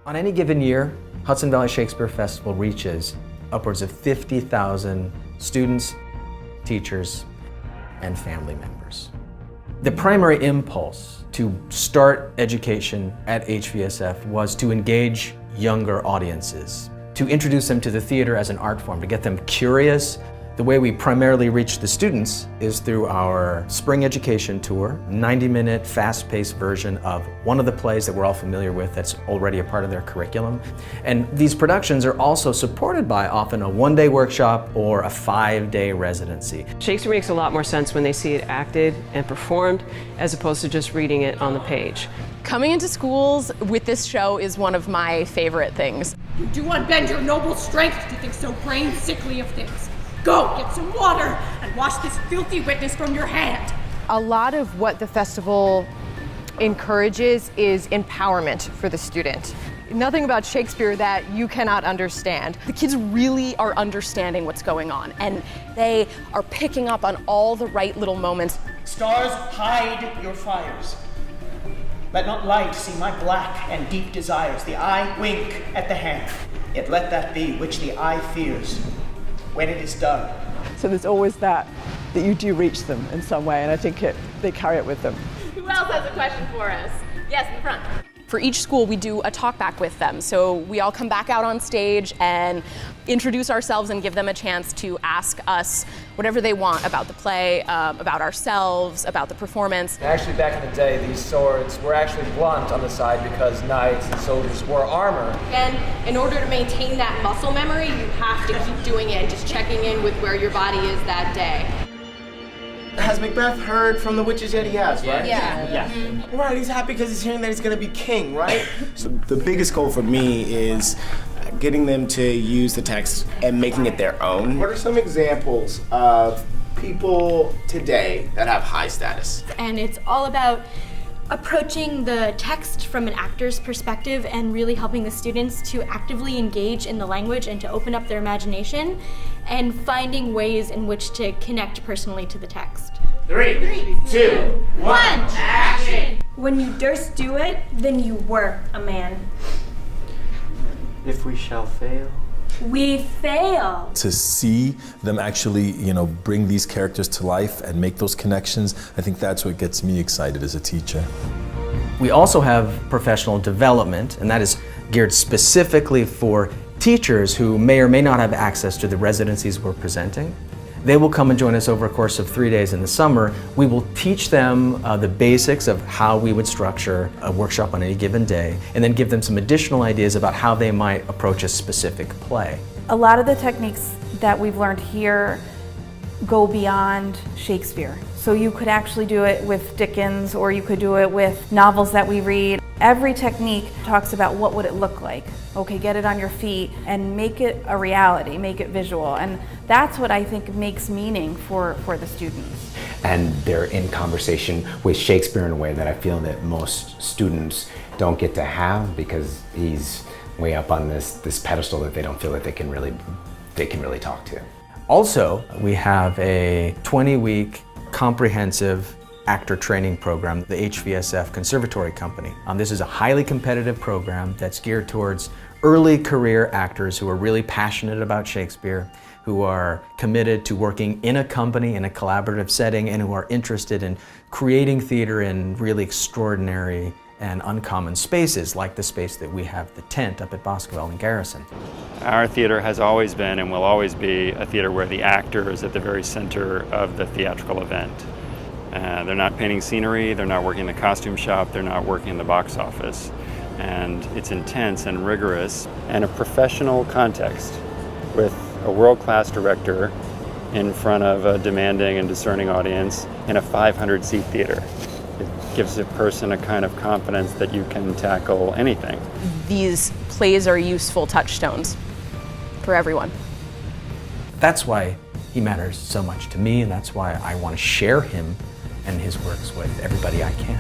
On any given year, Hudson Valley Shakespeare Festival reaches upwards of 50,000 students, teachers, and family members. The primary impulse to start education at HVSF was to engage younger audiences, to introduce them to the theater as an art form, to get them curious. The way we primarily reach the students is through our spring education tour, 90-minute fast-paced version of one of the plays that we're all familiar with that's already a part of their curriculum. And these productions are also supported by often a one-day workshop or a 5-day residency. Shakespeare makes a lot more sense when they see it acted and performed as opposed to just reading it on the page. Coming into schools with this show is one of my favorite things. You do unbend your noble strength to think so brain sickly of things. Go, get some water, and wash this filthy witness from your hand. A lot of what the festival encourages is empowerment for the student. Nothing about Shakespeare that you cannot understand. The kids really are understanding what's going on, and they are picking up on all the right little moments. Stars, hide your fires. Let not light see my black and deep desires. The eye wink at the hand, yet let that be which the eye fears when it is done. So there's always that you do reach them in some way, and I think they carry it with them. Who else has a question for us? Yes, in the front. For each school, we do a talk back with them. So we all come back out on stage and introduce ourselves and give them a chance to ask us whatever they want about the play, about ourselves, about the performance. Actually, back in the day, these swords were actually blunt on the side because knights and soldiers wore armor. And in order to maintain that muscle memory, you have to keep doing it and just checking in with where your body is that day. Has Macbeth heard from the witches yet? He has, right? Yeah. Right, he's happy because he's hearing that he's going to be king, right? So the biggest goal for me is getting them to use the text and making it their own. What are some examples of people today that have high status? And it's all about approaching the text from an actor's perspective and really helping the students to actively engage in the language and to open up their imagination and finding ways in which to connect personally to the text. 3, 2, 1, action! When you durst do it, then you were a man. If we shall fail, we fail. To see them actually, bring these characters to life and make those connections, I think that's what gets me excited as a teacher. We also have professional development, and that is geared specifically for teachers who may or may not have access to the residencies we're presenting. They will come and join us over a course of 3 days in the summer. We will teach them the basics of how we would structure a workshop on any given day, and then give them some additional ideas about how they might approach a specific play. A lot of the techniques that we've learned here go beyond Shakespeare. So you could actually do it with Dickens, or you could do it with novels that we read. Every technique talks about what would it look like. Okay, get it on your feet and make it a reality, make it visual. And that's what I think makes meaning for the students. And they're in conversation with Shakespeare in a way that I feel that most students don't get to have, because he's way up on this pedestal that they don't feel that they can really talk to. Also, we have a 20-week comprehensive actor training program, the HVSF Conservatory Company. This is a highly competitive program that's geared towards early career actors who are really passionate about Shakespeare, who are committed to working in a company in a collaborative setting, and who are interested in creating theater in really extraordinary and uncommon spaces, like the space that we have, the tent up at Boscoville and Garrison. Our theater has always been and will always be a theater where the actor is at the very center of the theatrical event. They're not painting scenery, they're not working in the costume shop, they're not working in the box office. And it's intense and rigorous and a professional context with a world-class director in front of a demanding and discerning audience in a 500-seat theater. It gives a person a kind of confidence that you can tackle anything. These plays are useful touchstones for everyone. That's why he matters so much to me, and that's why I want to share him and his works with everybody I can.